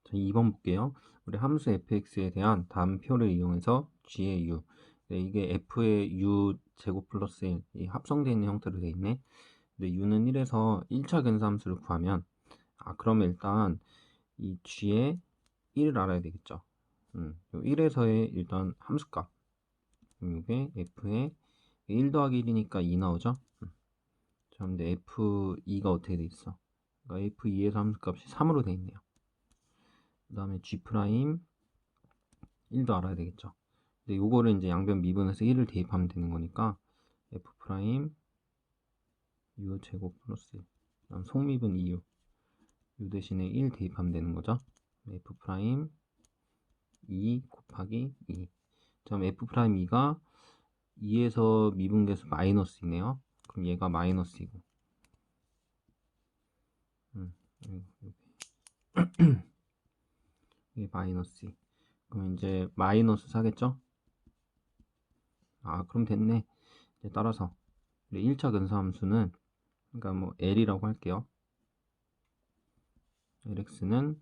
자, 2번 볼게요. 우리 함수 fx에 대한 다음 표를 이용해서 g의 u, 네, 이게 f의 u 제곱 플러스 1, 이 합성되어 있는 형태로 되어 있네. 근데 u는 1에서 1차 근사함수를 구하면, 그러면 일단 이 g의 1을 알아야 되겠죠. 요 1에서의 일단 함수값, 이게 f의 1 더하기 1이니까 2 나오죠. 자, 근데 f2가 어떻게 돼 있어? 그러니까 f2에서 함수값이 3으로 돼 있네요. 그 다음에 g 프라임 1도 알아야 되겠죠. 근데 요거를 이제 양변 미분해서 1을 대입하면 되는 거니까 f 프라임 u 제곱 플러스 1. 그다음 속미분 2u. u 대신에 1 대입하면 되는 거죠. f 프라임 2 곱하기 2. 다음 f 프라임 2가 2에서 미분계수 마이너스이네요. 그럼 얘가 마이너스이고. 이게 마이너스 2. 그럼 이제 마이너스 4겠죠? 그럼 됐네. 이제 따라서 우리 1차 근사함수는, 그러니까 뭐 L이라고 할게요. LX는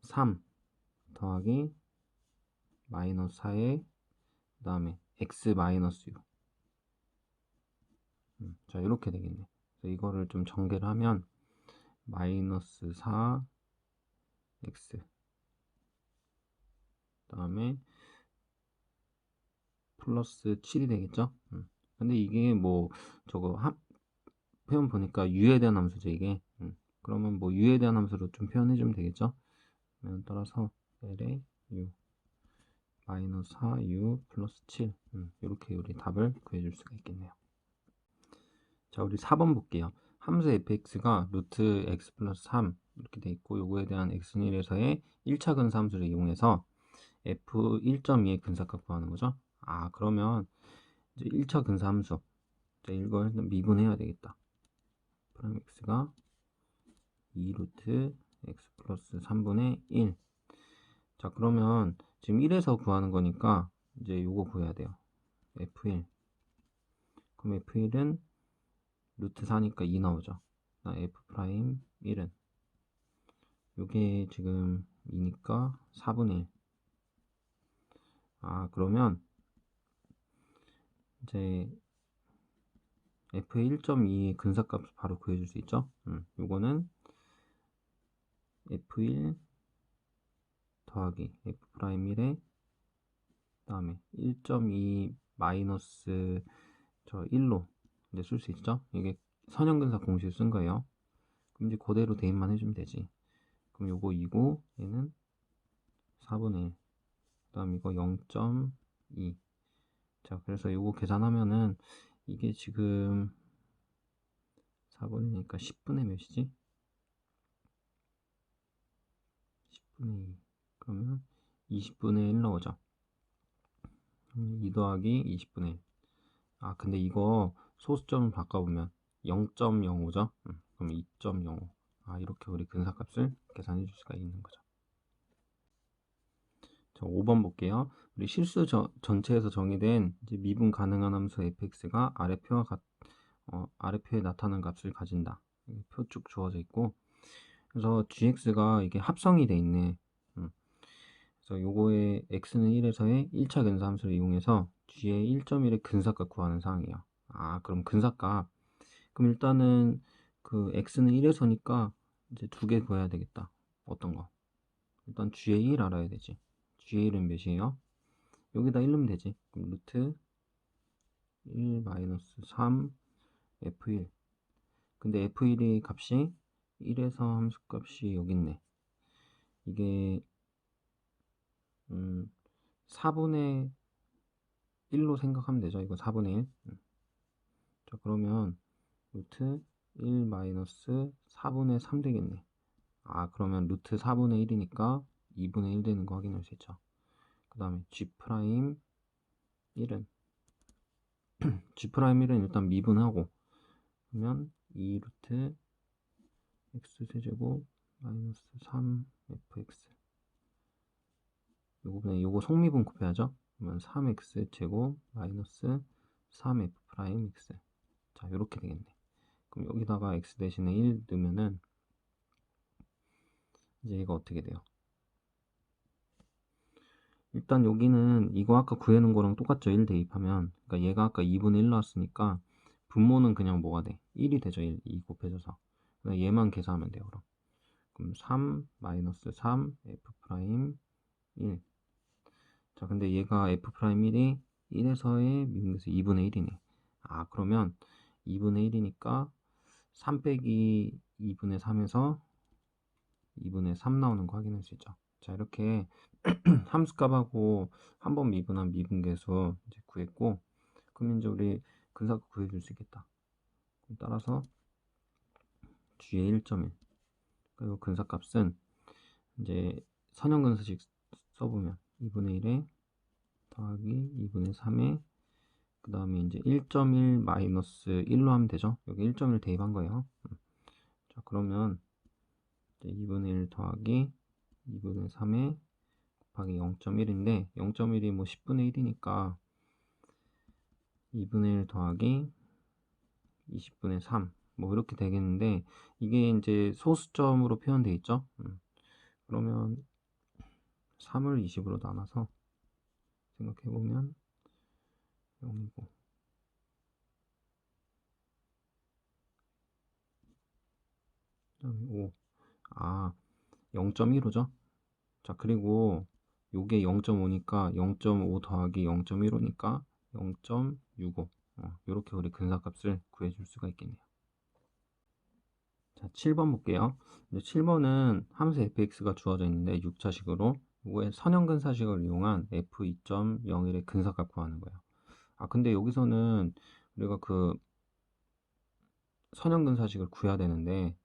3 더하기 마이너스 4에 그 다음에 x 마이너스 6. 자, 이렇게 되겠네. 그래서 이거를 좀 전개를 하면 마이너스 4 x 그 다음에 플러스 7이 되겠죠. 근데 이게 뭐 저거 표현 보니까 u에 대한 함수죠 이게. 그러면 뭐 u에 대한 함수로 좀 표현해 주면 되겠죠. 그러면 따라서 l의 u 마이너스 4u 플러스 7. 이렇게 우리 답을 구해줄 수가 있겠네요. 자, 우리 4번 볼게요. 함수 fx가 루트 x 플러스 3 이렇게 돼 있고, 요거에 대한 x는 1에서의 1차 근사함수를 이용해서 f 1.2의 근사값 구하는 거죠. 그러면 이제 1차 근사함수, 자, 이걸 미분해야 되겠다. 그럼 x가 2 루트 x 플러스 3분의 1. 자, 그러면 지금 1에서 구하는 거니까 이제 요거 구해야 돼요. f1. 그럼 f1은 루트 4니까 2 나오죠. f 프라임 1은 요게 지금 2니까 4분의 1. 그러면 이제 f의 1.2 근사값을 바로 구해줄 수 있죠. 요거는 f1 더하기 f 프라임 1에 그 다음에 1.2 마이너스 저 1로 이제 쓸 수 있죠. 이게 선형근사 공식을 쓴 거예요. 그럼 이제 그대로 대입만 해주면 되지. 그럼 요거 2고 얘는 4분의 1. 그 다음 이거 0.2. 자, 그래서 요거 계산하면은 이게 지금 4분의 1이니까 10분의 몇이지? 10분의 2. 그러면 20분의 1 나오죠. 2 더하기 20분의 1. 근데 이거 소수점 바꿔보면 0.05죠? 그럼 2.05. 이렇게 우리 근사값을 계산해 줄 수가 있는 거죠. 자, 5번 볼게요. 우리 실수 전체에서 정의된 이제 미분 가능한 함수 fx가 아래표에 나타난 값을 가진다. 표 쭉 주어져 있고, 그래서 gx가 이게 합성이 돼 있네. 그래서 요거의 x는 1에서의 1차 근사함수를 이용해서 g의 1.1의 근사값 구하는 사항이에요. 그럼 근사값. 그럼 일단은 그 x는 1에서니까 이제 두 개 구해야 되겠다. 어떤 거? 일단 g의 1 알아야 되지. g의 1은 몇이에요? 여기다 1 넣으면 되지. 그럼 루트 1 마이너스 3 f1. 근데 f1의 값이 1에서 함수 값이 여기 있네. 이게 4분의 1로 생각하면 되죠. 이거 4분의 1. 자, 그러면 루트 1 마이너스 4분의 3 되겠네. 그러면 루트 4분의 1이니까 2분의 1 되는 거 확인할 수 있죠. 그 다음에 g 프라임 1은 g 프라임 1은 일단 미분하고, 그러면 2 루트 x 세제곱 마이너스 3 fx. 요거 속미분 곱해야죠. 그러면 3x 제곱 마이너스 3f 프라임 x. 자, 요렇게 되겠네. 그럼 여기다가 x 대신에 1 넣으면은 이제 얘가 어떻게 돼요? 일단 여기는 이거 아까 구해놓은 거랑 똑같죠? 1 대입하면. 그러니까 얘가 아까 2분의 1 나왔으니까 분모는 그냥 뭐가 돼? 1이 되죠. 2 곱해져서. 그냥 얘만 계산하면 돼요. 그럼 3 마이너스 3 f 프라임 1. 자, 근데 얘가 f 프라임 1이 1에서의 미분에서 2분의 1이네. 아, 그러면 2분의 1이니까 3 빼기 2분의 3에서 2분의 3 나오는 거 확인할 수 있죠. 자, 이렇게 함수값하고 한 번 미분한 미분계수 이제 구했고, 그럼 이제 우리 근사값 구해줄 수 있겠다. 따라서 G의 1.1. 그리고 근사값은 이제 선형근사식 써보면 2분의 1에 더하기 2분의 3에 그 다음에 이제 1.1 마이너스 1로 하면 되죠. 여기 1.1 대입한 거예요. 자, 그러면 이제 2분의 1 더하기 2분의 3에 곱하기 0.1인데 0.1이 뭐 10분의 1이니까 2분의 1 더하기 20분의 3 뭐 이렇게 되겠는데, 이게 이제 소수점으로 표현되어 있죠. 그러면 3을 20으로 나눠서 생각해보면 0이고, 그다음에 5. 아, 0.15죠. 자, 그리고 요게 0.5니까 0.5 더하기 0.15니까 0.65. 이렇게 우리 근사값을 구해줄 수가 있겠네요. 자, 7번 볼게요. 7번은 함수 fx가 주어져 있는데 6차식으로 이거의 선형근사식을 이용한 f2.01의 근사값 구하는 거예요. 아, 근데 여기서는 우리가 그 선형근사식을 구해야 되는데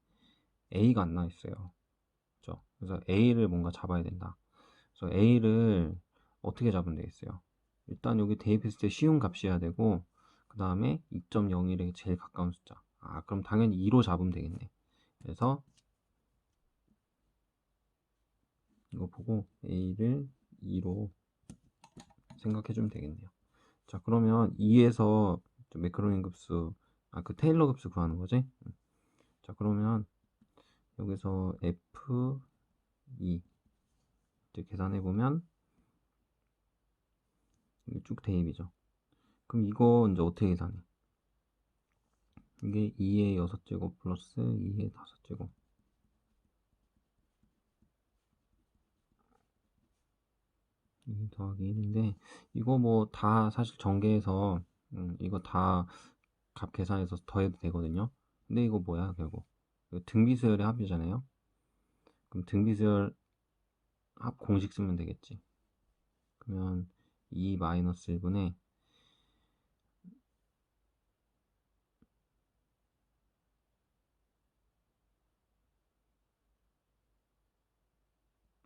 a가 안 나와 있어요. 그렇죠? 그래서 a를 뭔가 잡아야 된다. 그래서 a를 어떻게 잡으면 되겠어요? 일단 여기 대입했을 때 쉬운 값이어야 되고, 그 다음에 2.01에 제일 가까운 숫자. 아, 그럼 당연히 2로 잡으면 되겠네. 그래서 이거 보고 a를 2로 생각해주면 되겠네요. 자, 그러면 2에서 매크로닌 급수, 그 테일러 급수 구하는 거지? 자, 그러면 여기서 f2 이제 계산해보면 이게 쭉 대입이죠. 그럼 이거 이제 어떻게 계산해? 이게 2의 6제곱 플러스 2의 5제곱. 2 더하기 1인데, 이거 뭐 다 사실 전개해서 이거 다 값 계산해서 더해도 되거든요. 근데 이거 뭐야 결국? 이거 등비수열의 합이잖아요. 그럼 등비수열 합 공식 쓰면 되겠지. 그러면 2 마이너스 1분의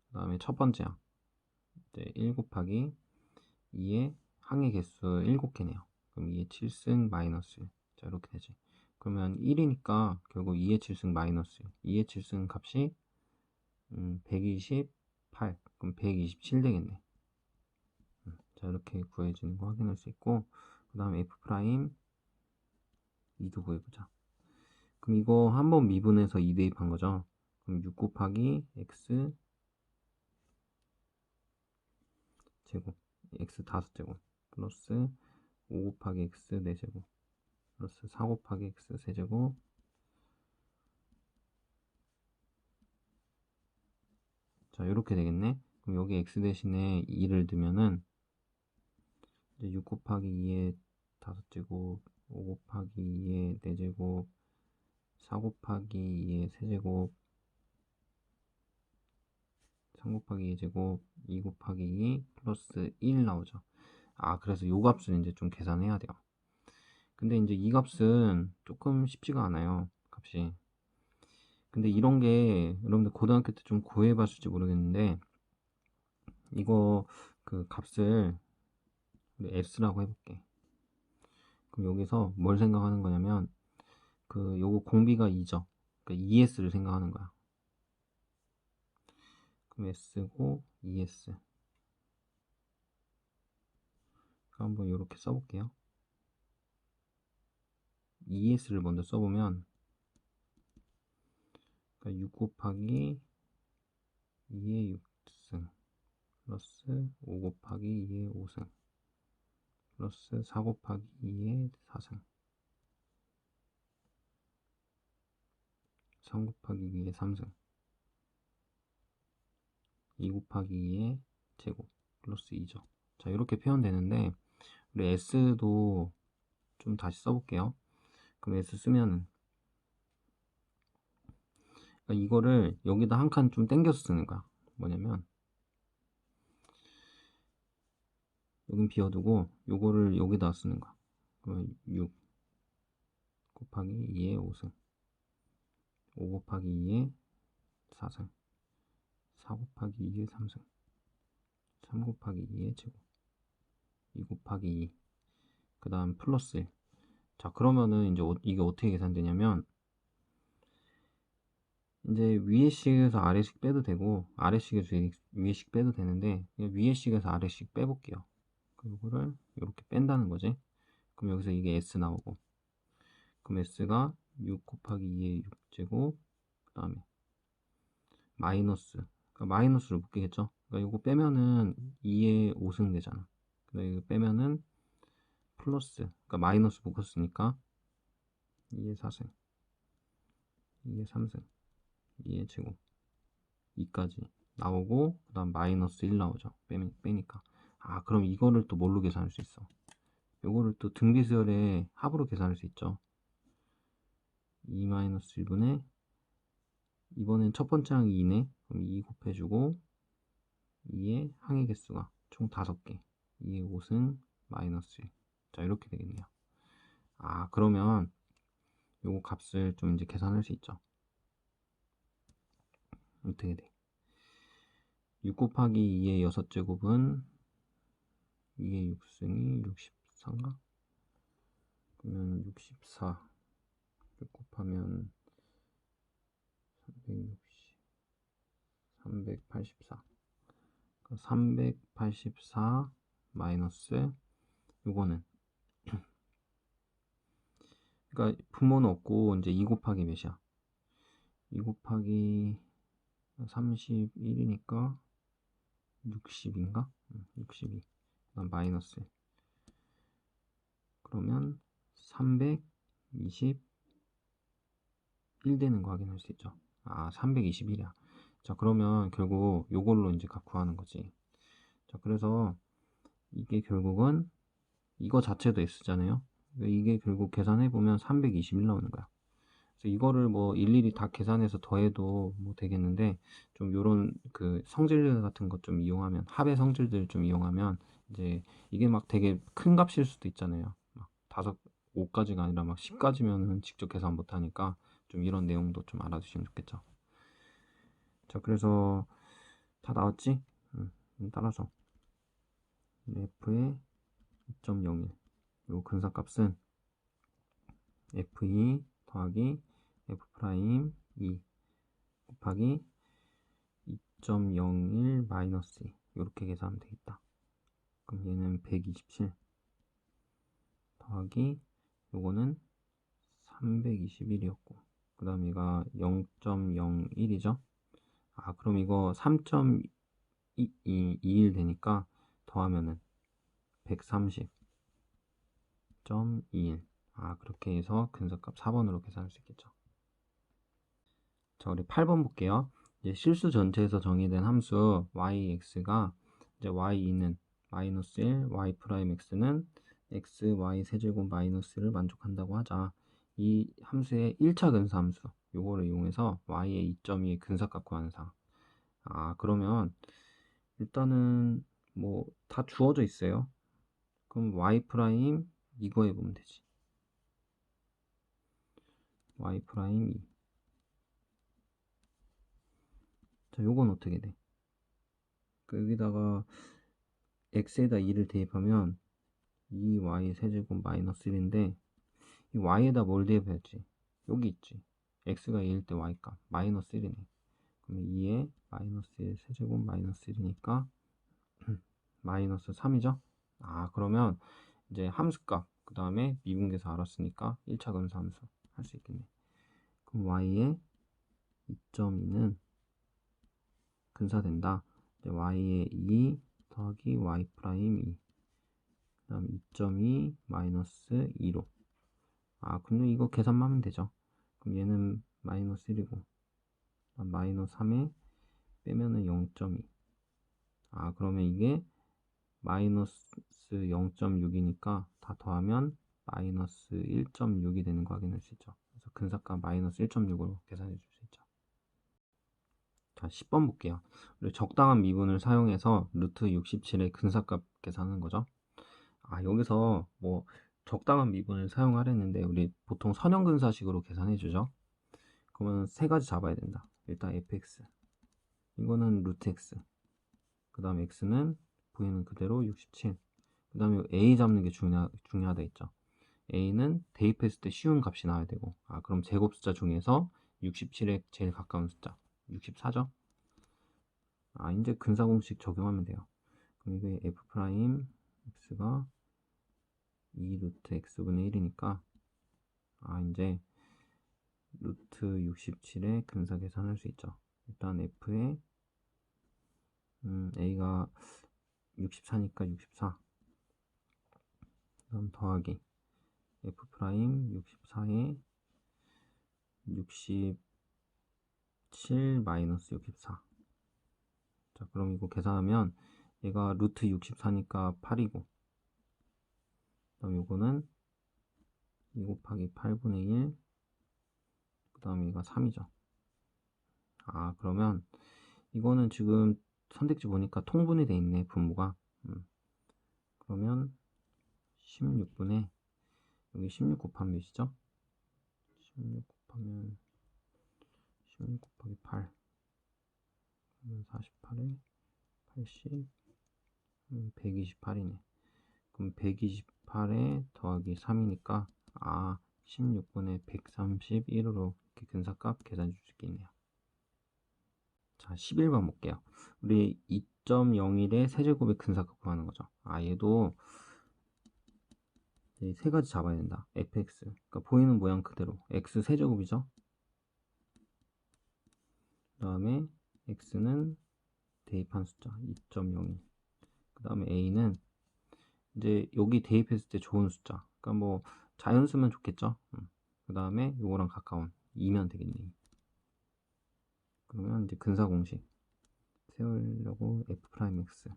그 다음에 첫 번째야. 이제 1 곱하기 2의 항의 개수 7개네요. 그럼 2의 7승 마이너스 1. 자, 이렇게 되지. 그러면 1이니까 결국 2의 7승 마이너스 1. 2의 7승 값이 128. 그럼 127 되겠네. 자, 이렇게 구해지는 거 확인할 수 있고, 그 다음에 f 프라임 2도 구해보자. 그럼 이거 한번 미분해서 2 대입한 거죠. 그럼 6 곱하기 x 제곱, x 5제곱 플러스 5 곱하기 x 4제곱 플러스 4 곱하기 x 세제곱. 자, 이렇게 되겠네. 그럼 여기 x 대신에 2를 두면은 이제 6 곱하기 2의 5제곱, 5 곱하기 2의 4제곱, 4 곱하기 2의 세제곱, 3 곱하기 2제곱, 2 곱하기 2 플러스 1 나오죠. 아, 그래서 요 값을 이제 좀 계산해야 돼요. 근데 이제 이 값은 조금 쉽지가 않아요, 값이. 근데 이런 게 여러분들 고등학교 때 좀 구해봤을지 모르겠는데, 이거 그 값을 우리 S라고 해볼게. 그럼 여기서 뭘 생각하는 거냐면, 그 요거 공비가 2죠. 그러니까 ES를 생각하는 거야. 그럼 S고 ES. 그럼 한번 이렇게 써볼게요. ES를 먼저 써보면, 그러니까 6 곱하기 2의 6승 플러스 5 곱하기 2의 5승 플러스 4 곱하기 2의 4승 3 곱하기 2의 3승 2 곱하기 2의 제곱 플러스 2죠. 자, 이렇게 표현되는데 우리 S도 좀 다시 써볼게요. 그럼 S 쓰면은 그러니까 이거를 여기다 한 칸 좀 당겨서 쓰는 거야. 뭐냐면 여긴 비워두고 요거를 여기다 쓰는 거야. 그러면 6 곱하기 2의 5승 5 곱하기 2의 4승 4 곱하기 2의 3승 3 곱하기 2의 제곱 2 곱하기 2 그 다음 플러스 1. 자, 그러면은 이제 이게 어떻게 계산되냐면 이제 위에식에서 아래식 빼도 되고 아래식에서 위에식 빼도 되는데 그냥 위에식에서 아래식 빼볼게요. 이거를 이렇게 뺀다는 거지. 그럼 여기서 이게 S 나오고 그럼 S가 6 곱하기 2의 6제곱 그 다음에 마이너스 그러니까 마이너스를 묶이겠죠. 그러니까 이거 빼면은 2의 5승 되잖아. 그러니까 이거 빼면은 플러스 그러니까 마이너스 묶었으니까 2의 4승 2의 3승 2의 제곱 2까지 나오고 그 다음 마이너스 1 나오죠. 빼니까 그럼 이거를 또 뭘로 계산할 수 있어? 요거를 또 등비수열의 합으로 계산할 수 있죠. 2-1분의 이번엔 첫 번째 항이 2네. 그럼 2 곱해주고 2의 항의 개수가 총 5개 2의 5승 마이너스 1. 자, 이렇게 되겠네요. 그러면 요거 값을 좀 이제 계산할 수 있죠. 어떻게 돼? 6 곱하기 2의 6제곱은 2의 6승이 64인가? 그러면 64 6 곱하면 384 384 마이너스 요거는 그러니까 분모는 없고 이제 2 곱하기 몇이야? 2 곱하기 31이니까 60인가? 62 그다음 마이너스 1. 그러면 321 되는 거 확인할 수 있죠. 321이야. 자, 그러면 결국 요걸로 이제 값 구하는 거지. 자, 그래서 이게 결국은 이거 자체도 S잖아요. 이게 결국 계산해보면 321 나오는 거야. 그래서 이거를 뭐 일일이 다 계산해서 더해도 뭐 되겠는데 좀 요런 그 성질 같은 것 좀 이용하면 합의 성질들 좀 이용하면 이제 이게 막 되게 큰 값일 수도 있잖아요. 막 5까지가 아니라 막 10까지면은 직접 계산 못 하니까 좀 이런 내용도 좀 알아두시면 좋겠죠. 자, 그래서 다 나왔지? 따라서 f의 2.01 요 근사값은 f2 더하기 f' 2 곱하기 2.01 마이너스 2 이렇게 계산하면 되겠다. 그럼 얘는 127 더하기 요거는 321이었고 그 다음 얘가 0.01이죠. 그럼 이거 3.21 되니까 더하면은 130.21 그렇게 해서 근사값 4번으로 계산할 수 있겠죠. 자, 우리 8번 볼게요. 이제 실수 전체에서 정의된 함수 yx가 이제 y2는 마이너스 1, y 프라임 x는 x, y 세제곱 마이너스 1을 만족한다고 하자. 이 함수의 1차 근사 함수 요거를 이용해서 y의 2.2의 근사값 구하는 사항. 그러면 일단은 뭐 다 주어져 있어요. 그럼 y 프라임 이거 해보면 되지. y 프라임 2. 자, 요건 어떻게 돼? 여기다가 x에다 2를 대입하면 2y 세제곱 마이너스 1인데 이 y에다 뭘 대입해야지? 여기 있지. x가 2일 때 y값 마이너스 1이네. 그러면 2에 마이너스 1 세제곱 마이너스 1이니까 마이너스 3이죠. 그러면 이제 함수값 그 다음에 미분계에서 알았으니까 1차 근사 함수 할 수 있겠네. 그럼 y의 2.2는 근사된다. 이제 y의 2 더하기 y 프라임 2. 그 다음 2.2 마이너스 2로. 근데 이거 계산만 하면 되죠. 그럼 얘는 마이너스 1이고, 마이너스 3에 빼면은 0.2. 그러면 이게 마이너스 0.6이니까 다 더하면 마이너스 1.6이 되는 거 확인할 수 있죠. 그래서 근사값 마이너스 1.6으로 계산해 줄 수 있죠. 자, 10번 볼게요. 우리 적당한 미분을 사용해서 루트 67의 근사값 계산하는 거죠. 여기서 뭐 적당한 미분을 사용하려는데 우리 보통 선형근사식으로 계산해 주죠. 그러면 세 가지 잡아야 된다. 일단 fx, 이거는 루트 x, 그 다음 x는 보이는 그대로 67, 그 다음에 a 잡는 게 중요하다 했죠. a는 대입했을 때 쉬운 값이 나와야 되고, 그럼 제곱 숫자 중에서 67에 제일 가까운 숫자 64죠. 이제 근사공식 적용하면 돼요. 그럼 이게 f 프라임 x가 2 루트 x분의 1이니까 이제 루트 67에 근사 계산할 수 있죠. 일단 f에 a가 64니까 64, 그다음 더하기 f 프라임 64에 67 마이너스 64. 자, 그럼 이거 계산하면 얘가 루트 64니까 8이고, 그다음 요거는 2 곱하기 8분의 1, 그 다음 얘가 3이죠. 그러면 이거는 지금 선택지 보니까 통분이 돼 있네, 분모가. 그러면 16분의, 여기 16 곱하면 몇이죠? 16 곱하면 16 곱하기 8, 그러면 48에 80, 128이네. 그럼 128에 더하기 3이니까 16분의 131으로 이렇게 근사값 계산해 줄 수 있겠네요. 자, 11번 볼게요. 우리 2.01의 세제곱의 근사값 구하는 거죠. 얘도 세 가지 잡아야 된다. fx, 그러니까 보이는 모양 그대로 x 세제곱이죠. 그 다음에 x는 대입한 숫자 2.01, 그 다음에 a는 이제 여기 대입했을 때 좋은 숫자, 그러니까 뭐 자연수면 좋겠죠. 그 다음에 요거랑 가까운 2면 되겠네. 그러면 이제 근사공식 세우려고 f'x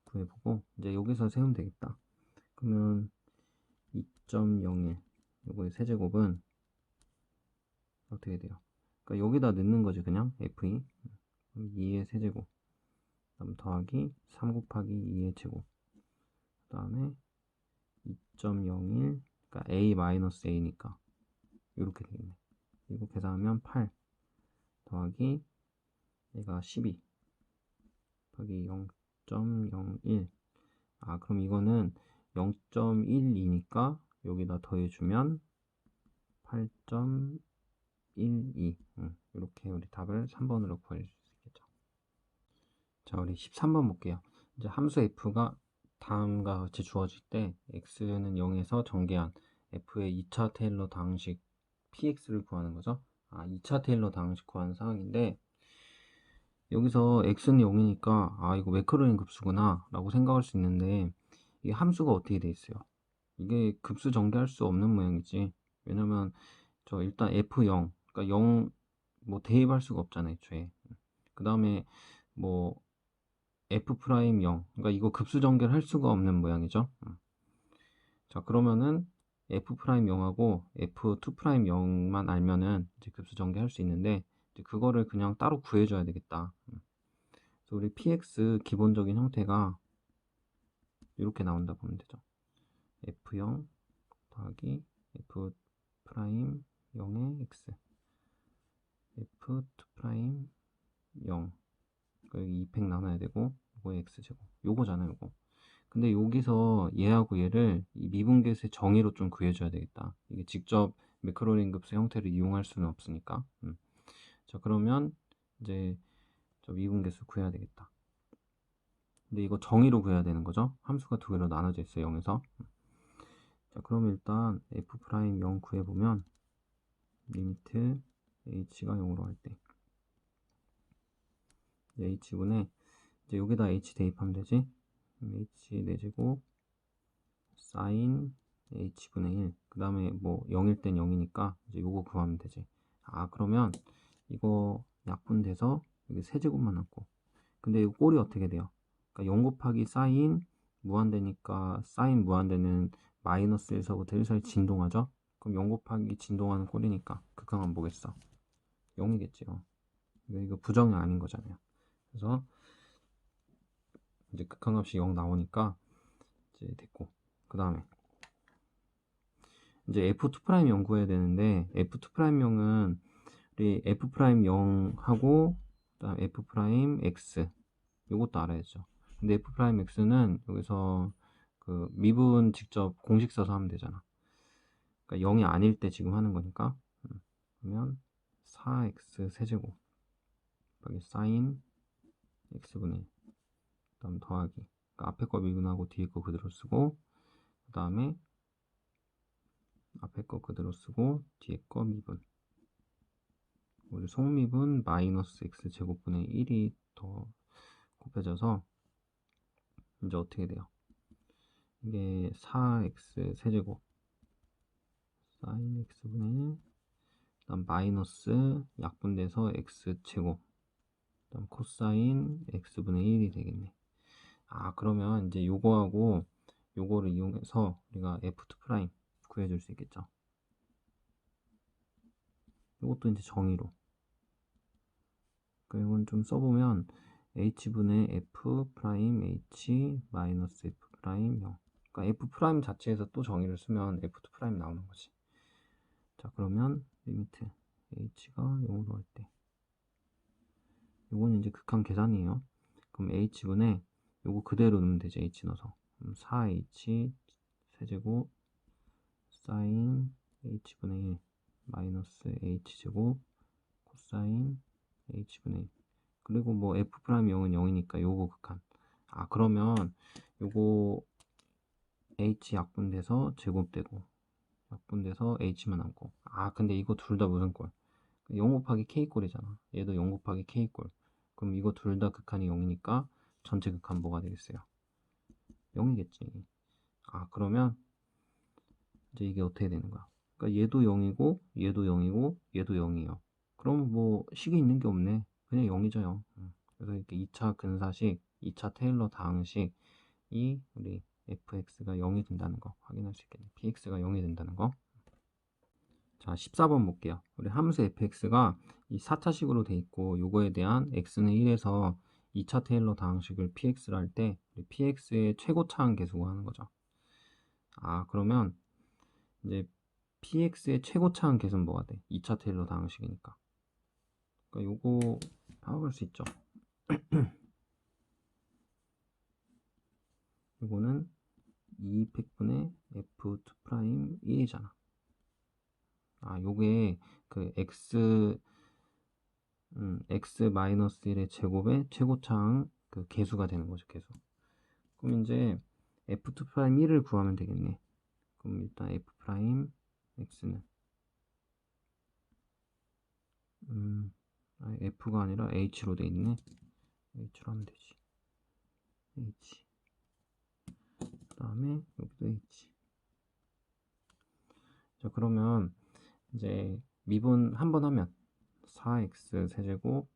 구해보고, 이제 여기서 세우면 되겠다. 그러면 2.01 요거의 세제곱은 어떻게 돼요? 그러니까 여기다 넣는 거지, 그냥 f2. 2의 세제곱, 그 다음 더하기 3 곱하기 2의 제곱, 그 다음에 2.01, 그러니까 a-a니까 이렇게 되겠네. 이거 계산하면 8 더하기 얘가 12 더하기 0.01. 그럼 이거는 0.12니까 여기다 더해주면 8.12. 이렇게 우리 답을 3번으로 구할 수 있겠죠. 자, 우리 13번 볼게요. 이제 함수 f가 다음과 같이 주어질 때 x는 0에서 전개한 f의 2차 테일러 방식 px를 구하는 거죠. 2차 테일러 방식 구하는 상황인데, 여기서 x는 0이니까 이거 매크로인 급수구나 라고 생각할 수 있는데, 이게 함수가 어떻게 돼 있어요? 이게 급수 전개할 수 없는 모양이지. 왜냐면 일단 f0, 그러니까 0 뭐 대입할 수가 없잖아요, 애초에. 그 다음에 뭐 f 프라임 0, 그러니까 이거 급수 전개를 할 수가 없는 모양이죠. 자, 그러면은 f 프라임 0하고 f2 프라임 0만 알면은 이제 급수 전개할 수 있는데, 이제 그거를 그냥 따로 구해줘야 되겠다. 그래서 우리 px 기본적인 형태가 이렇게 나온다 보면 되죠. f0 더하기 f 프라임 0의 x, f2 프라임 0, 여기 2팩 나눠야 되고, 이거 x제곱, 요거잖아요, 요거. 근데 여기서 얘하고 얘를 이 미분계수의 정의로 좀 구해줘야 되겠다. 이게 직접 매크로링 급수 형태를 이용할 수는 없으니까. 자, 그러면 이제 저 미분계수 구해야 되겠다. 근데 이거 정의로 구해야 되는 거죠. 함수가 두 개로 나눠져 있어요, 0에서. 자, 그러면 일단 f 프라임 0 구해보면 리미트 h가 0으로 할 때 h분에 이제 여기다 h 대입하면 되지. h 4제곱 사인 h분의 1. 그 다음에 뭐 0일 땐 0이니까 이제 요거 구하면 되지. 아, 그러면 이거 약분돼서 여기 세제곱만 남고. 근데 이거 꼴이 어떻게 돼요? 그러니까 0 곱하기 사인 무한대니까 사인 무한대는 마이너스 1서부터 1 사이 진동하죠? 그럼 0 곱하기 진동하는 꼴이니까 극한은 뭐겠어? 0이겠지요. 이거 부정이 아닌 거잖아요. 그래서 이제 극한값이 0 나오니까 이제 됐고, 그 다음에 이제 F2' 연구해야 되는데, F2'0은 우리 F'0하고 그다음 F'X 요것도 알아야죠. 근데 F'X는 여기서 그 미분 직접 공식 써서 하면 되잖아. 그러니까 0이 아닐 때 지금 하는 거니까. 그러면 4x 세제곱 여기 사인 x분의 1, 그다음 더하기, 그러니까 앞에 거 미분하고 뒤에 거 그대로 쓰고, 그 다음에 앞에 거 그대로 쓰고 뒤에 거 미분, 우리 속미분 마이너스 x 제곱분의 1이 더 곱해져서 이제 어떻게 돼요? 이게 4x 세제곱 사인 x분의 1, 그다음 마이너스 약분돼서 x제곱, 그다음 코사인 x분의 1이 되겠네. 아, 그러면 이제 요거하고 요거를 이용해서 우리가 f2' 구해줄 수 있겠죠. 요것도 이제 정의로. 그러니까 이건 좀 써보면 h분의 f 프라임 h 마이너스 f 프라임 0. 그러니까 f 프라임 자체에서 또 정의를 쓰면 f2 프라임 나오는 거지. 자, 그러면 리미트 h가 0으로 할 때 요거는 이제 극한 계산이에요. 그럼 h분에 요거 그대로 넣으면 되죠. h 넣어서. 그럼 4h 세제곱 사인 h분의 1 마이너스 h제곱 코사인 h분의 1. 그리고 뭐 f'0은 0이니까 요거 극한. 아, 그러면 요거 h 약분돼서 제곱되고 약분돼서 h만 남고. 아, 근데 이거 둘 다 무슨 꼴? 0 곱하기 k꼴이잖아. 얘도 0 곱하기 k꼴. 그럼 이거 둘 다 극한이 0이니까 전체 극한 뭐가 되겠어요? 0이겠지. 아, 그러면 이제 이게 어떻게 되는 거야? 그러니까 얘도 0이고 얘도 0이고 얘도 0이에요. 그럼 뭐 식이 있는 게 없네. 그냥 0이죠, 0. 그래서 이렇게 2차 근사식, 2차 테일러 다항식이 우리 fx가 0이 된다는 거 확인할 수 있겠네. px가 0이 된다는 거. 자, 14번 볼게요. 우리 함수 fx가 이 4차식으로 돼 있고 요거에 대한 x는 1에서 2차 테일러 다항식을 px를 할 때 px의 최고차항 계수 구하는 거죠. 아, 그러면 이제 px의 최고차항 계수는 뭐가 돼? 2차 테일러 다항식이니까. 그러니까 요거 파악할 수 있죠. 요거는 2팩분의 f2' 1이잖아. 아, 요게 그 x-1의 제곱의 최고차항 그 계수가 되는 거죠, 계수. 그럼 이제 f2'1을 구하면 되겠네. 그럼 일단 f'x는 f가 아니라 h로 돼 있네. h로 하면 되지. h. 그 다음에 여기도 h. 자, 그러면 이제 미분 한 번 하면 4x 세제곱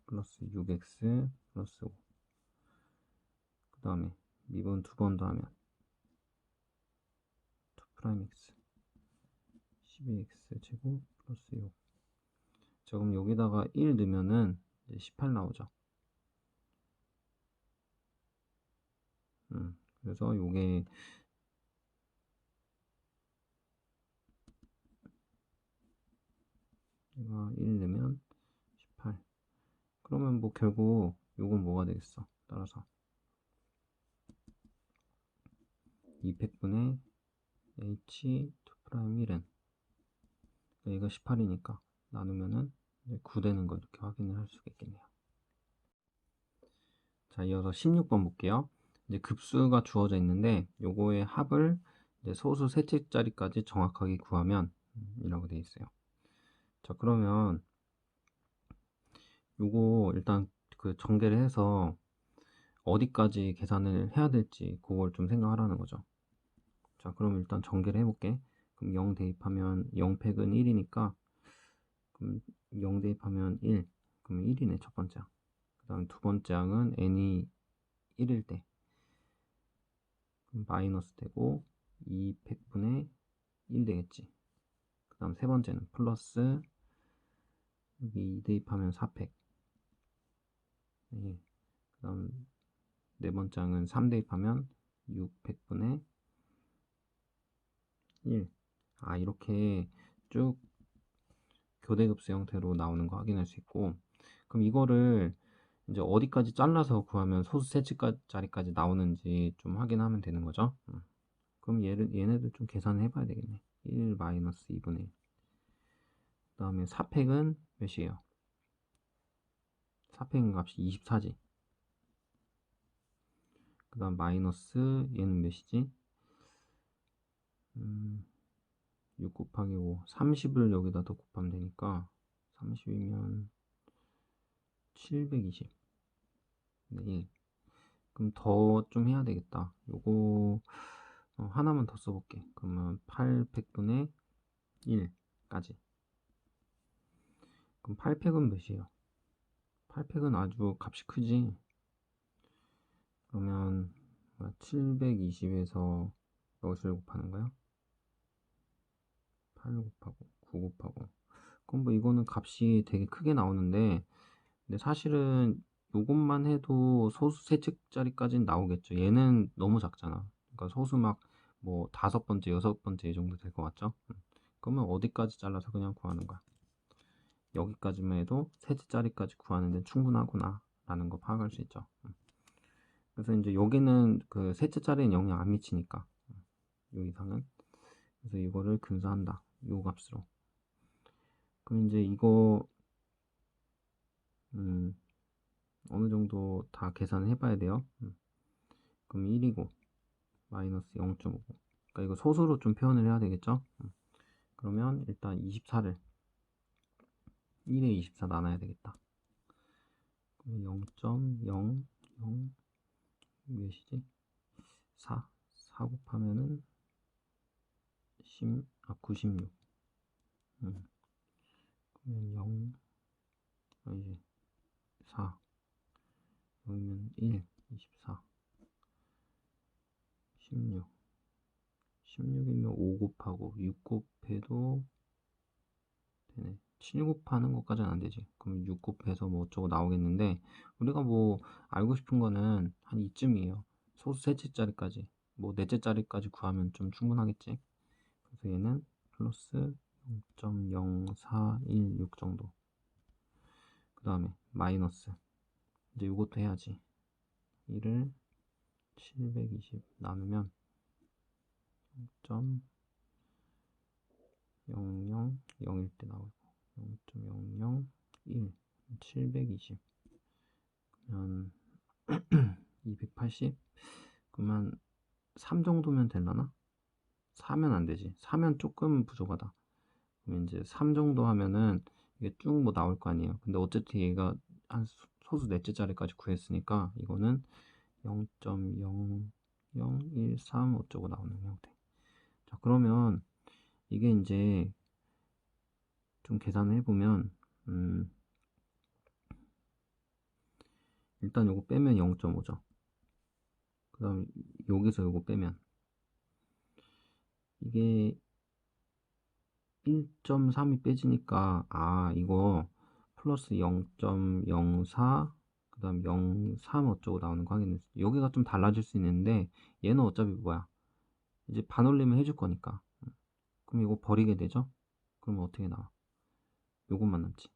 플러스 6x 플러스 5. 그 다음에 미분 두 번 더 하면 2'x 12x 제곱 플러스 6. 자, 그럼 여기다가 1 넣으면은 이제 18 나오죠. 그래서 요게 제가 1 넣으면 18. 그러면 뭐 결국 요건 뭐가 되겠어? 따라서 2팩분의 h 2'1은 얘가 18이니까 나누면은 9 되는 거 이렇게 확인을 할 수가 있겠네요. 자, 이어서 16번 볼게요. 이제 급수가 주어져 있는데 요거의 합을 이제 소수 셋째짜리까지 정확하게 구하면 이라고 되어 있어요. 자, 그러면 요거 일단 그 전개를 해서 어디까지 계산을 해야 될지 그걸 좀 생각하라는 거죠. 자, 그럼 일단 전개를 해 볼게. 그럼 0 대입하면 0 팩은 1이니까 그럼 0 대입하면 1. 그럼 1이네, 첫 번째 항. 그다음에 두 번째 항은 n이 1일 때 그럼 마이너스 되고 2 팩분의 1 되겠지. 그다음 세 번째는 플러스 여기 2 대입하면 4 팩. 네. 그다음 네 번째 항은 3 대입하면 6 팩분의 1. 아, 이렇게 쭉 교대급수 형태로 나오는 거 확인할 수 있고, 그럼 이거를 이제 어디까지 잘라서 구하면 소수 세치자리까지 나오는지 좀 확인하면 되는 거죠. 그럼 얘네들 좀 계산해 봐야 되겠네. 1 마이너스 2분의 1. 그 다음에 4팩은 몇이에요? 4팩은 값이 24지. 그 다음 마이너스 얘는 몇이지? 6 곱하기 5. 30을 여기다 더 곱하면 되니까 30이면 720. 네, 1. 그럼 더 좀 해야 되겠다. 요거 하나만 더 써볼게. 그러면 8팩분의 1까지. 그럼 8팩은 몇이에요? 8팩은 아주 값이 크지. 그러면 720에서 몇을 곱하는 거야? 8 곱하고 9 곱하고. 그럼 뭐 이거는 값이 되게 크게 나오는데, 근데 사실은 요것만 해도 소수 세측자리까지는 나오겠죠. 얘는 너무 작잖아. 그러니까 소수 막 뭐 5번째, 6번째 이 정도 될 것 같죠? 그러면 어디까지 잘라서 그냥 구하는 거야? 여기까지만 해도 셋째짜리까지 구하는 데는 충분하구나 라는 거 파악할 수 있죠. 그래서 이제 여기는 그 셋째짜리는 영향 안 미치니까 요 이상은. 그래서 이거를 근사한다, 요 값으로. 그럼 이제 이거 어느 정도 다 계산을 해봐야 돼요. 그럼 1이고 마이너스 0.5. 그러니까 이거 소수로 좀 표현을 해야 되겠죠. 그러면 일단 24를 1에 24 나눠야 되겠다. 그럼 0.00 몇이지? 4 곱하면은 96. 그러면 0 이제 4 여기면 1 24 16 16이면 5 곱하고 6 곱해도 되네. 7 곱하는 것까지는 안 되지. 그럼 6 곱해서 뭐 어쩌고 나오겠는데, 우리가 뭐 알고 싶은 거는 한 이쯤이에요. 소수 셋째 자리까지, 뭐 넷째 자리까지 구하면 좀 충분하겠지. 그래서 얘는 플러스 0.0416 정도. 그 다음에 마이너스, 이제 이것도 해야지. 1을 720 나누면 0.0001일 때 나오고 0.001 720 그러면 280. 그러면 3 정도면 되려나? 4면 안 되지. 4면 조금 부족하다. 그러면 이제 3 정도 하면은 이게 쭉 뭐 나올 거 아니에요. 근데 어쨌든 얘가 한 소수 넷째 자리까지 구했으니까 이거는 0.0013 어쩌고 나오는 형태. 자, 그러면 이게 이제 좀 계산을 해보면 일단 요거 빼면 0.5죠. 그 다음 여기서 요거 빼면 이게 1.3이 빼지니까, 아, 이거 플러스 0.04 그 다음 0.3 어쩌고 나오는 거 확인했어요. 여기가 좀 달라질 수 있는데 얘는 어차피 뭐야, 이제 반올림을 해줄 거니까. 그럼 이거 버리게 되죠. 그러면 어떻게 나와? 요것만 남지.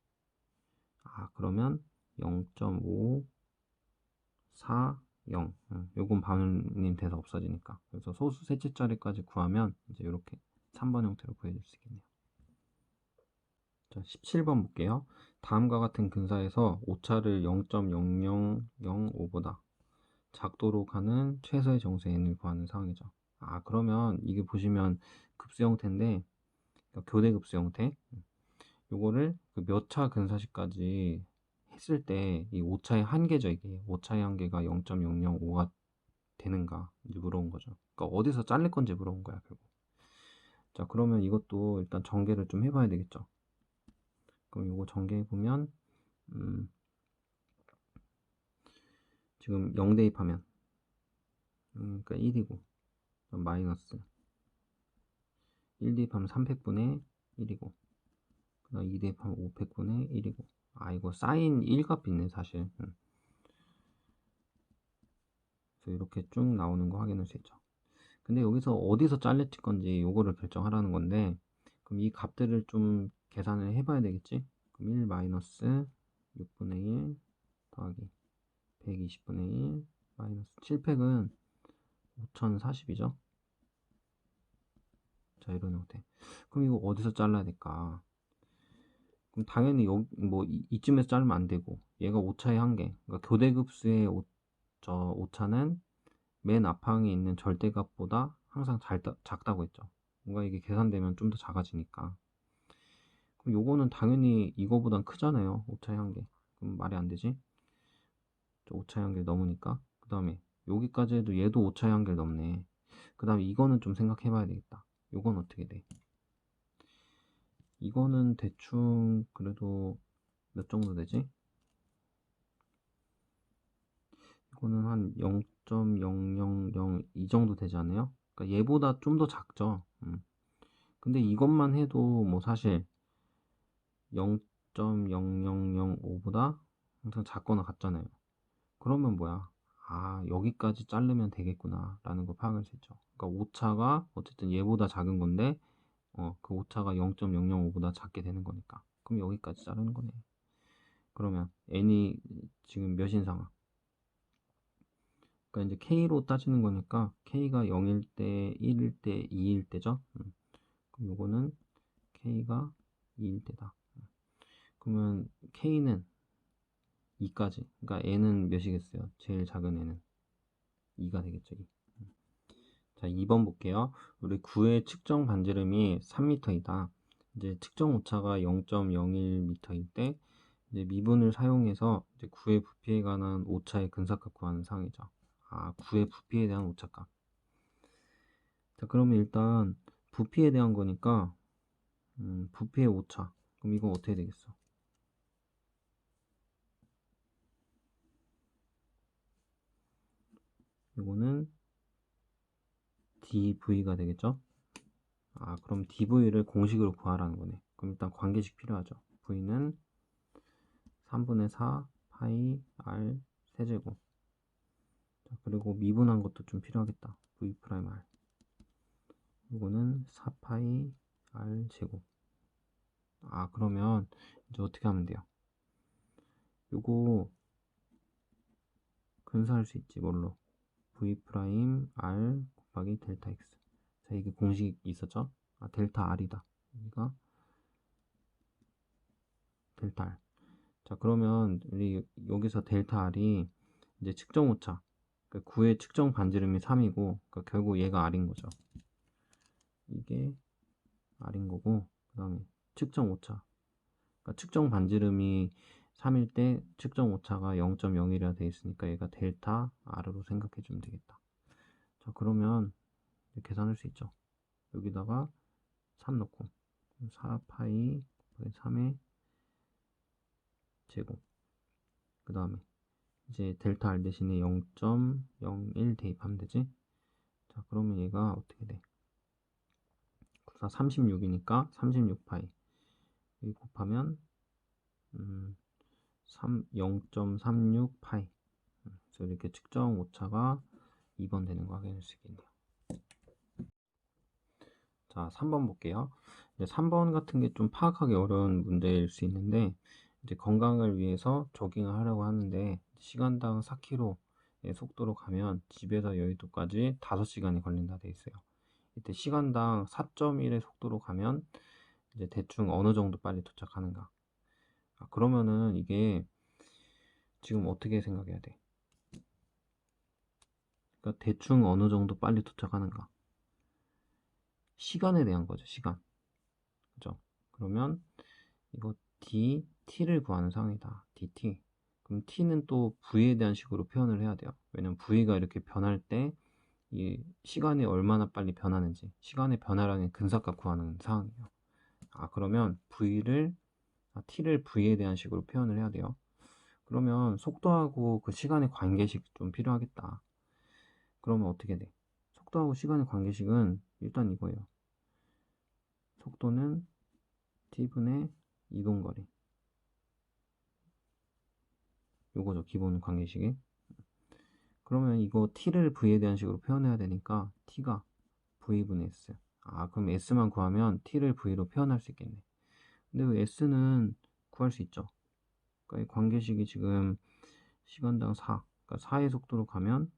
아, 그러면 0.5 4 0. 요건 반올림 돼서 없어지니까. 그래서 소수 셋째 자리까지 구하면 이제 이렇게 3번 형태로 구해줄 수 있겠네요. 자, 17번 볼게요. 다음과 같은 근사에서 오차를 0.0005보다 작도로 가는 최소의 정수 n을 구하는 상황이죠. 아, 그러면 이게 보시면 급수 형태인데, 그러니까 교대 급수 형태. 요거를 그 몇 차 근사시까지 했을 때 이 오차의 한계죠 이게. 오차의 한계가 0.005가 되는가 이제 물어본 거죠. 그러니까 어디서 자를 건지 물어본 거야 결국. 자 그러면 이것도 일단 전개를 좀 해 봐야 되겠죠. 그럼 요거 전개해 보면 음 지금 0 대입하면 그러니까 1이고 마이너스 1 대입하면 300분의 1이고 그다음 2 대입하면 500분의 1이고 아 이거 사인 1 값이 있네 사실. 그래서 이렇게 쭉 나오는 거 확인할 수 있죠. 근데 여기서 어디서 잘릴 건지 요거를 결정하라는 건데 그럼 이 값들을 좀 계산을 해 봐야 되겠지? 그럼 1 마이너스 6분의 1 더하기 120분의 1 마이너스 7팩은 5040이죠? 자 이런 형태. 그럼 이거 어디서 잘라야 될까? 그럼 당연히 여기 뭐 이쯤에서 자르면 안 되고 얘가 오차의 한계 그러니까 교대급수의 오차는 맨 앞항에 있는 절대값보다 항상 작다고 했죠. 뭔가 이게 계산되면 좀 더 작아지니까. 그럼 요거는 당연히 이거보단 크잖아요. 오차의 한계. 그럼 말이 안 되지? 오차의 한계를 넘으니까. 그 다음에 여기까지 해도 얘도 오차의 한계를 넘네. 그 다음에 이거는 좀 생각해 봐야 되겠다. 요건 어떻게 돼? 이거는 대충 그래도 몇 정도 되지? 이거는 한 0.000 이 정도 되지 않아요? 그러니까 얘보다 좀 더 작죠. 근데 이것만 해도 뭐 사실 0.0005보다 항상 작거나 같잖아요. 그러면 뭐야? 아, 여기까지 자르면 되겠구나 라는 걸 파악할 수 있죠. 그러니까 오차가 어쨌든 얘보다 작은 건데 그 오차가 0.005보다 작게 되는 거니까. 그럼 여기까지 자르는 거네. 그러면 n이 지금 몇인 상황? 그러니까 이제 k로 따지는 거니까 k가 0일 때, 1일 때, 2일 때죠. 그럼 요거는 k가 2일 때다. 그러면 k는 2까지. 그러니까 n은 몇이겠어요? 제일 작은 n은 2가 되겠죠. 2. 자, 2번 볼게요. 우리 구의 측정 반지름이 3m이다. 이제 측정 오차가 0.01m일 때 이제 미분을 사용해서 이제 구의 부피에 관한 오차의 근사값 구하는 상황이죠. 아, 구의 부피에 대한 오차값. 자, 그러면 일단 부피에 대한 거니까 부피의 오차. 그럼 이건 어떻게 되겠어? 이거는 dv가 되겠죠? 아, 그럼 dv를 공식으로 구하라는 거네. 그럼 일단 관계식 필요하죠. v는 3분의 4 파이 r 세제곱. 자, 그리고 미분한 것도 좀 필요하겠다. v 프라임 r. 이거는 4 파이 r 제곱. 아, 그러면 이제 어떻게 하면 돼요? 요거 근사할 수 있지. 뭘로? v 프라임 r 곱하기 델타 x. 자, 이게 공식 있었죠? 아, 델타 r이다. 여기가 델타 r. 자, 그러면 우리 여기서 델타 r이 이제 측정 오차. 그러니까 9의 측정 반지름이 3이고, 그러니까 결국 얘가 r인 거죠. 이게 r인 거고, 그 다음에 측정 오차. 그러니까 측정 반지름이 3일 때 측정 오차가 0.01이라 되어 있으니까 얘가 델타 r로 생각해 주면 되겠다. 자, 그러면 계산할 수 있죠. 여기다가 3 넣고 4 파이 3의 제곱. 그 다음에 이제 델타 r 대신에 0.01 대입하면 되지. 자, 그러면 얘가 어떻게 돼? 36이니까 36파이 여기 곱하면 0.36파이. 그래서 이렇게 측정 오차가 2번 되는 거 확인할 수 있겠네요. 자, 3번 볼게요. 이제 3번 같은 게 좀 파악하기 어려운 문제일 수 있는데 이제 건강을 위해서 조깅을 하려고 하는데 시간당 4km의 속도로 가면 집에서 여의도까지 5시간이 걸린다 돼 있어요. 이때 시간당 4.1의 속도로 가면 이제 대충 어느 정도 빨리 도착하는가. 아, 그러면은 이게 지금 어떻게 생각해야 돼? 그러니까 대충 어느 정도 빨리 도착하는가. 시간에 대한 거죠, 시간. 그죠? 그러면 이거 t를 구하는 상황이다. dt. 그럼 t는 또 v에 대한 식으로 표현을 해야 돼요. 왜냐면 v가 이렇게 변할 때 이 시간이 얼마나 빨리 변하는지, 시간의 변화량의 근사값 구하는 상황이에요. 그러면 t를 v에 대한 식으로 표현을 해야 돼요. 그러면 속도하고 그 시간의 관계식 좀 필요하겠다. 그러면 어떻게 돼? 속도하고 시간의 관계식은 일단 이거예요. 속도는 t분의 이동거리. 요거죠, 기본 관계식이. 그러면 이거 t를 v에 대한 식으로 표현해야 되니까 t가 v분의 s. 그럼 s만 구하면 t를 v로 표현할 수 있겠네. 근데 s는 구할 수 있죠. 그러니까 이 관계식이 지금 시간당 4, 그러니까 4의 속도로 가면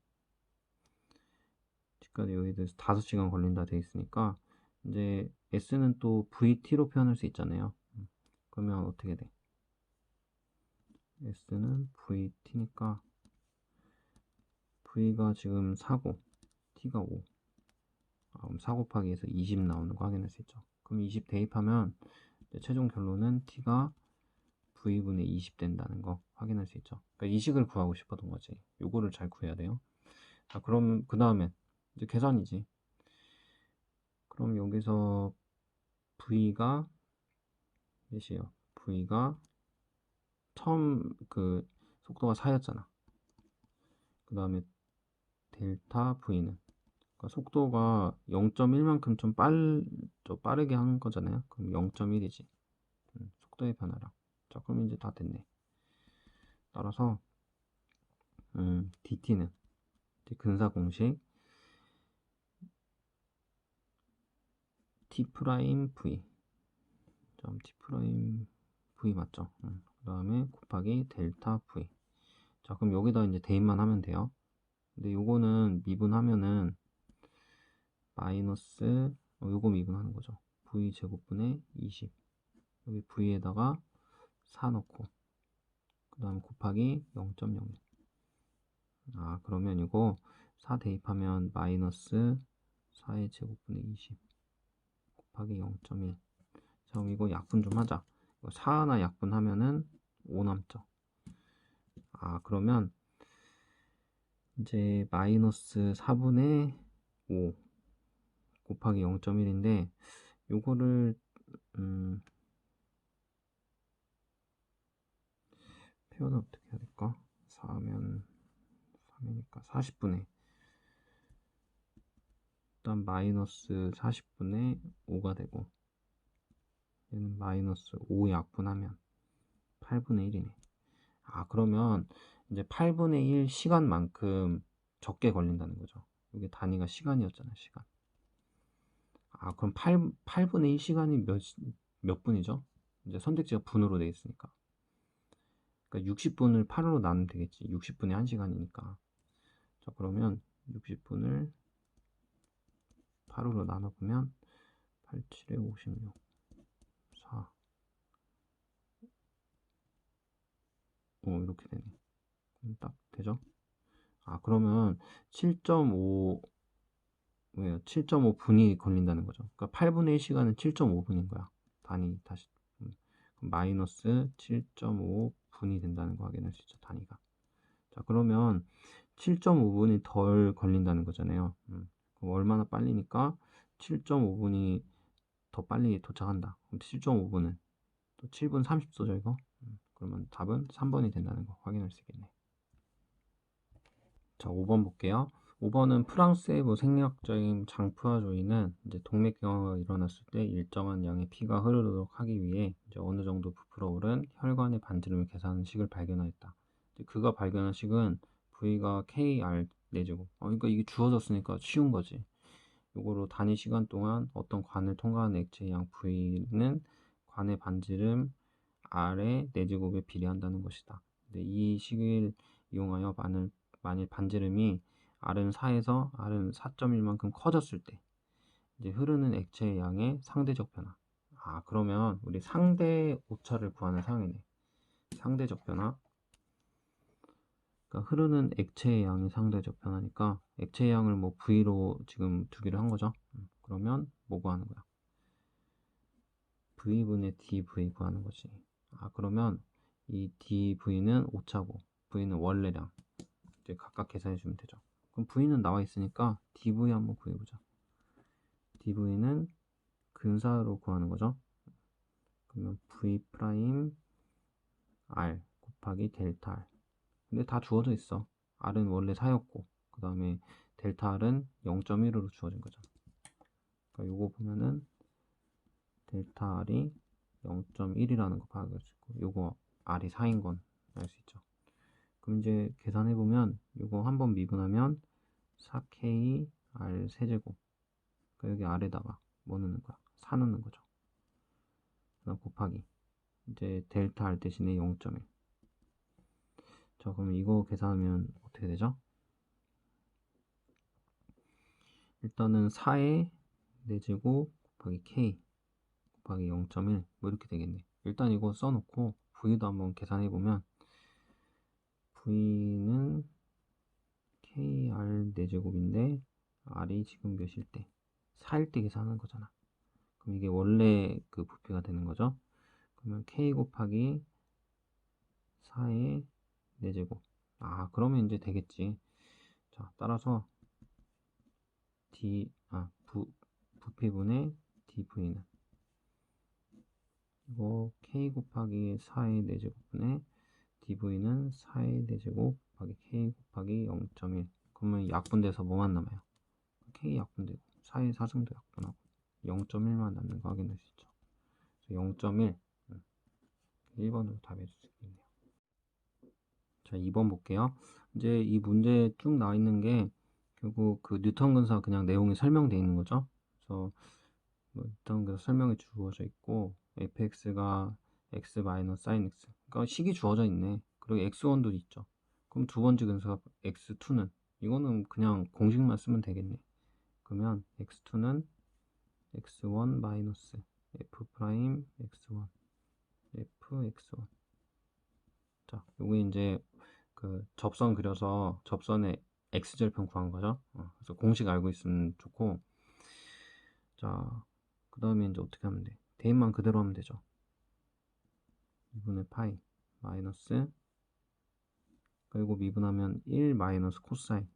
집까지 여기도 5시간 걸린다 돼 있으니까 이제 s는 또 vt로 표현할 수 있잖아요. 그러면 어떻게 돼? s는 vt니까 v가 지금 4고 t가 5. 그럼 4 곱하기 해서 20 나오는 거 확인할 수 있죠. 그럼 20 대입하면 최종 결론은 t가 v분의 20 된다는 거 확인할 수 있죠. 그러니까 이 식을 구하고 싶었던 거지. 요거를 잘 구해야 돼요. 그럼 그 다음에 이제 계산이지. 그럼 여기서 v가 몇이에요? v가 처음 그 속도가 4였잖아. 그 다음에 델타 v는 그러니까 속도가 0.1만큼 좀 빠르게 한 거잖아요. 그럼 0.1이지. 속도의 변화량. 자, 그럼 이제 다 됐네. 따라서 dt는 근사 공식 t 프라임 v t 프라임 v 맞죠? 그 다음에 곱하기 델타 v. 자, 그럼 여기다 이제 대입만 하면 돼요. 근데 요거는 미분하면은 마이너스 요거 미분하는 거죠. v 제곱분의 20. 여기 v에다가 4 넣고 그 다음 곱하기 0.01. 그러면 이거 4 대입하면 마이너스 4의 제곱분의 20 곱하기 0.1. 자, 그럼 이거 약분 좀 하자. 이거 4 하나 약분하면은 5 남죠. 그러면 이제 마이너스 4분의 5 곱하기 0.1인데 요거를 표현을 어떻게 해야 될까? 4면 3이니까 40분의 일단 마이너스 40분의 5가 되고 얘는 마이너스 5 약분하면 8분의 1이네. 그러면 이제 8분의 1 시간만큼 적게 걸린다는 거죠. 이게 단위가 시간이었잖아요, 시간. 그럼 8분의 1 시간이 몇 분이죠? 이제 선택지가 분으로 되어 있으니까. 그러니까 60분을 8으로 나누면 되겠지. 60분의 1시간이니까. 자, 그러면 60분을 8으로 나눠보면 8, 7에 56, 4. 이렇게 되네. 그럼 딱 되죠? 그러면 7.5, 왜요? 7.5분이 걸린다는 거죠. 그러니까 8분의 1 시간은 7.5분인 거야. 단위 다시. 그럼 마이너스 7.5분이 된다는 거 확인할 수 있죠, 단위가. 자, 그러면 7.5분이 덜 걸린다는 거잖아요. 그럼 얼마나 빨리니까 7.5분이 더 빨리 도착한다. 그럼 7.5분은 또 7분 30초죠, 이거? 그러면 답은 3번이 된다는 거 확인할 수 있겠네. 자, 5번 볼게요. 5번은 프랑스의 생리학적인 장푸아조이는 이제 동맥경화가 일어났을 때 일정한 양의 피가 흐르도록 하기 위해 이제 어느 정도 부풀어 오른 혈관의 반지름을 계산하는 식을 발견하였다. 그가 발견한 식은 V가 KR 내제곱. 그러니까 이게 주어졌으니까 쉬운 거지. 요거로 단위 시간 동안 어떤 관을 통과하는 액체의 양 V는 관의 반지름 R의 내제곱에 비례한다는 것이다. 근데 이 식을 이용하여 만일 반지름이 R은 4에서 R은 4.1만큼 커졌을 때 이제 흐르는 액체의 양의 상대적 변화. 그러면 우리 상대 오차를 구하는 상황이네. 상대적 변화. 그러니까 흐르는 액체의 양이 상대적 변화니까 액체의 양을 뭐 V로 지금 두기로 한 거죠. 그러면 뭐 구하는 거야? V분의 dV 구하는 거지. 그러면 이 dv는 오차고 v는 원래량 이제 각각 계산해 주면 되죠. 그럼 v는 나와 있으니까 dv 한번 구해보자. dv는 근사로 구하는 거죠. 그러면 v 프라임 r 곱하기 델타 r. 근데 다 주어져 있어. r은 원래 4였고 그 다음에 델타 r은 0.1으로 주어진 거죠. 그러니까 요거 보면은 델타 r이 0.1이라는 거 파악할 수 있고 요거 r이 4인 건 알 수 있죠. 그럼 이제 계산해 보면 요거 한번 미분하면 4k r 세제곱. 그러니까 여기 r에다가 뭐 넣는 거야? 4 넣는 거죠. 그다음 곱하기 이제 델타 r 대신에 0.1. 자, 그러면 이거 계산하면 어떻게 되죠? 일단은 4의 4제곱 곱하기 k 곱하기 0.1 뭐 이렇게 되겠네. 일단 이거 써놓고 v도 한번 계산해보면 v는 kr 4제곱인데 r이 지금 몇일 때? 4일 때 계산하는 거잖아. 그럼 이게 원래 그 부피가 되는 거죠. 그러면 k 곱하기 4의 4제곱. 아, 그러면 이제 되겠지. 자, 따라서 부피분의 dv는 이거 k 곱하기 4의 4제곱분의 dv는 4의 4제곱 곱하기 k 곱하기 0.1. 그러면 약분돼서 뭐만 남아요? k 약분되고 4의 4승도 약분하고 0.1만 남는 거 확인할 수 있죠. 0.1 1번으로 답해 줄 수 있겠네요. 자, 2번 볼게요. 이제 이 문제 쭉 나와 있는 게 결국 그 뉴턴 근사 그냥 내용이 설명되어 있는 거죠. 그래서 뭐 뉴턴 근사 설명이 주어져 있고 fx가 x 마이너스 sin x. 그러니까 식이 주어져 있네. 그리고 x1도 있죠. 그럼 두 번째 근사가 x2는 이거는 그냥 공식만 쓰면 되겠네. 그러면 x2는 x1 마이너스 f 프라임 x1 fx1. 자, 요게 이제 그 접선 그려서 접선의 x절편 구한 거죠. 그래서 공식 알고 있으면 좋고. 자, 그 다음에 이제 어떻게 하면 돼? 대입만 그대로 하면 되죠. 2분의 파이 마이너스, 그리고 미분하면 1 마이너스 코사인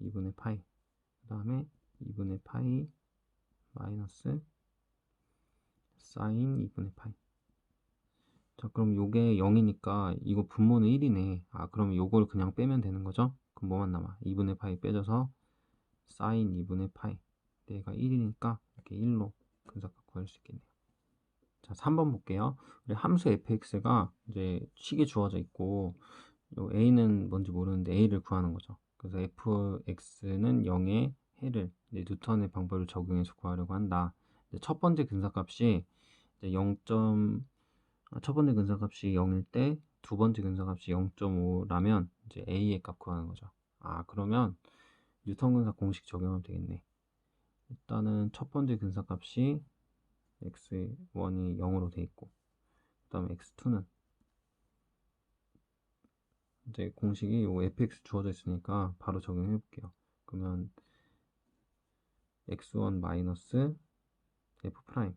2분의 파이, 그 다음에 2분의 파이 마이너스 사인 2분의 파이. 자, 그럼 요게 0이니까 이거 분모는 1이네. 아, 그럼 요걸 그냥 빼면 되는 거죠? 그럼 뭐만 남아? 2분의 파이 빼져서 사인 2분의 파이. 얘가 1이니까 이렇게 1로 근사값 구할 수 있겠네요. 자, 3번 볼게요. 우리 함수 fx가 이제 식이 주어져 있고 요 a는 뭔지 모르는데 a를 구하는 거죠. 그래서 fx는 0의 해를 뉴턴의 방법을 적용해서 구하려고 한다. 첫 번째 근사값이 이제 0. 첫 번째 근사값이 0일 때 두 번째 근사값이 0.5라면 이제 a의 값 구하는 거죠. 아, 그러면 뉴턴 근사 공식 적용하면 되겠네. 일단은 첫 번째 근사값이 x1이 0으로 돼 있고, 그 다음에 x2는 이제 공식이 요 fx 주어져 있으니까 바로 적용해 볼게요. 그러면 x1 마이너스 f 프라임.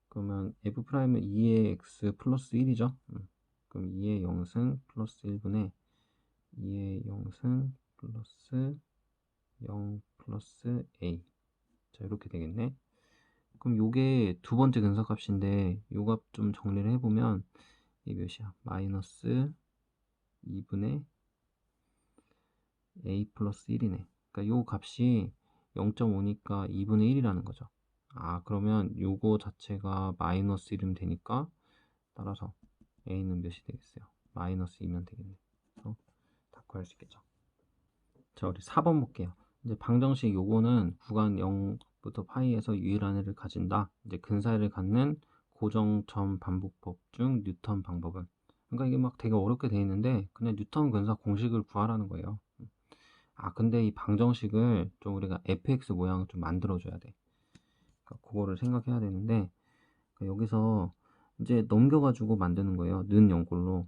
그러면 f 프라임은 2의 x 플러스 1이죠. 그럼 2의 0승 플러스 1분의 2의 0승 플러스 0 플러스 a. 자, 이렇게 되겠네. 그럼 요게 두 번째 근사값인데 요 값 좀 정리를 해보면 이게 몇이야? 마이너스 2분의 a 플러스 1이네. 그러니까 요 값이 0.5니까 2분의 1이라는 거죠. 아, 그러면 요거 자체가 마이너스 1이면 되니까 따라서 a는 몇이 되겠어요? 마이너스 2면 되겠네. 그래서 다 구할 수 있겠죠. 자, 우리 4번 볼게요. 이제 방정식 요거는 구간 0부터 파이에서 유일한 해를 가진다. 이제 근사해를 갖는 고정점 반복법 중 뉴턴 방법은. 그러니까 이게 막 되게 어렵게 돼 있는데 그냥 뉴턴 근사 공식을 구하라는 거예요. 아, 근데 이 방정식을 좀 우리가 fx 모양을 좀 만들어 줘야 돼. 그러니까 그거를 생각해야 되는데 그러니까 여기서 이제 넘겨가지고 만드는 거예요. 는 0꼴로.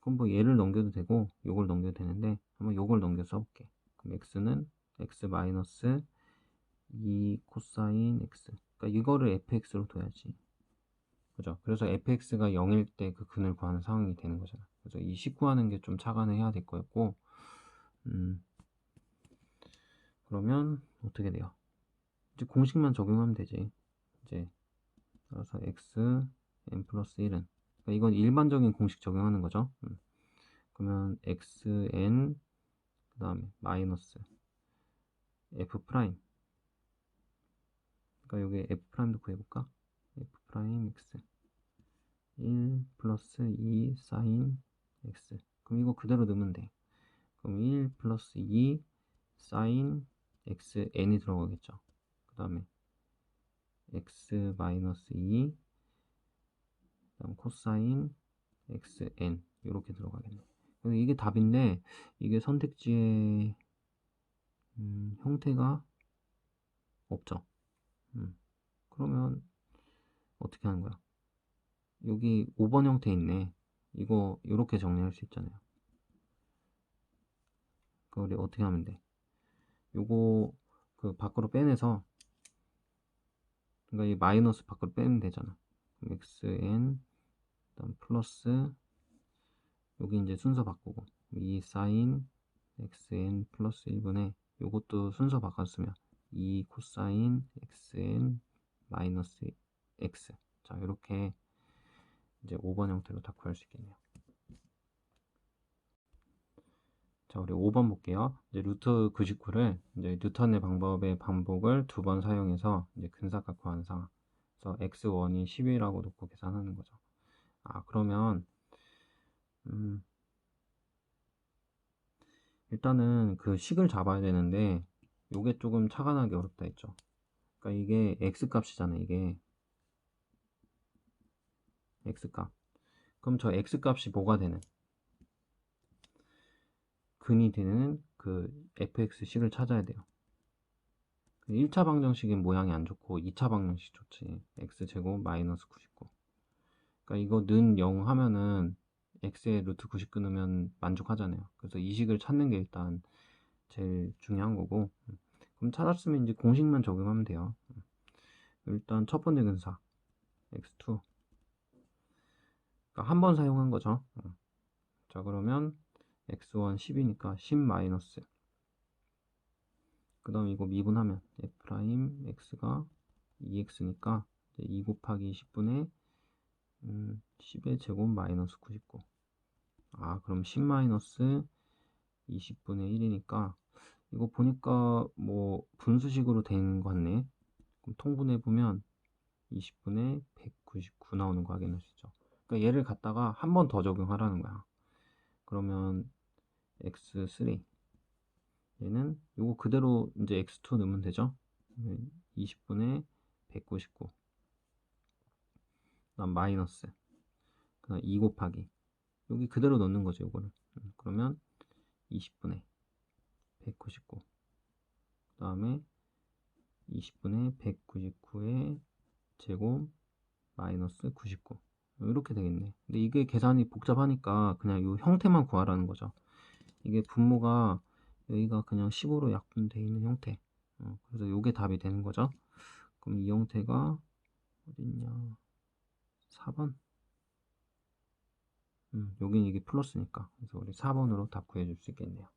그럼 뭐 얘를 넘겨도 되고 요걸 넘겨도 되는데 한번 요걸 넘겨 써볼게. 그럼 x는 x 마이너스 2 코사인 x. 그러니까 이거를 fx로 둬야지. 그죠? 그래서 fx가 0일 때 그 근을 구하는 상황이 되는 거잖아. 그래서 이 식 구하는 게 좀 차관을 해야 될 거였고, 그러면 어떻게 돼요? 이제 공식만 적용하면 되지. 이제 따라서 x n 플러스 1은, 그러니까 이건 일반적인 공식 적용하는 거죠. 그러면 xn 그 다음에 마이너스 f 프라임, 그러니까 여기 f 프라임도 구해볼까? f 프라임 x 1 플러스 2 사인 x, 그럼 이거 그대로 넣으면 돼. 그럼 1 플러스 2 사인 x n이 들어가겠죠. 그 다음에 x 마이너스 2 그다음 코사인 xn 이렇게 들어가겠네. 그래서 이게 답인데 이게 선택지에 형태가 없죠. 그러면 어떻게 하는 거야? 여기 5번 형태 있네. 이거 이렇게 정리할 수 있잖아요. 그럼 우리 어떻게 하면 돼? 요거 그 밖으로 빼내서, 그러니까 이 마이너스 밖으로 빼면 되잖아. 그럼 xn 그다음 플러스 여기 이제 순서 바꾸고 2 사인 xn 플러스 1분의 요것도 순서 바꿨으면 2 코사인 xn 마이너스 x. 자, 이렇게 이제 5번 형태로 다 구할 수 있겠네요. 자, 우리 5번 볼게요. 이제 루트 99를 이제 뉴턴의 방법의 반복을 2번 사용해서 이제 근사각 구하는 상황. 그래서 x1이 10이라고 놓고 계산하는 거죠. 아, 그러면 일단은 그 식을 잡아야 되는데 요게 조금 착안하기 어렵다 했죠. 그러니까 이게 x 값이잖아요. 이게 x 값. 그럼 저 x 값이 뭐가 되는? 근이 되는 그 fx식을 찾아야 돼요. 1차 방정식은 모양이 안 좋고 2차 방정식 좋지. x제곱 마이너스 99. 그러니까 이거 는 0 하면은 x에 루트 90 끊으면 만족하잖아요. 그래서 이 식을 찾는 게 일단 제일 중요한 거고, 그럼 찾았으면 이제 공식만 적용하면 돼요. 일단 첫 번째 근사 x2, 그러니까 한 번 사용한 거죠. 자, 그러면 x1 10이니까 10 마이너스, 그 다음 이거 미분하면 f 프라임 x가 2x니까 2 곱하기 10분의 10의 제곱 마이너스 99. 아, 그럼 10 마이너스 20분의 1이니까 이거 보니까 뭐 분수식으로 된 거 같네. 그럼 통분해 보면 20분의 199 나오는 거 확인할 수 있죠. 그러니까 얘를 갖다가 한 번 더 적용하라는 거야. 그러면 x3, 얘는 요거 그대로 이제 x2 넣으면 되죠. 20분의 199, 그다음 마이너스, 그다음 2 곱하기 여기 그대로 넣는 거죠. 요거는. 그러면 20분의 199, 그 다음에 20분의 199의 제곱 마이너스 99, 이렇게 되겠네. 근데 이게 계산이 복잡하니까 그냥 이 형태만 구하라는 거죠. 이게 분모가 여기가 그냥 15로 약분되어 있는 형태. 그래서 이게 답이 되는 거죠. 그럼 이 형태가 어딨냐, 4번. 여긴 이게 플러스니까. 그래서 우리 4번으로 답 구해줄 수 있겠네요.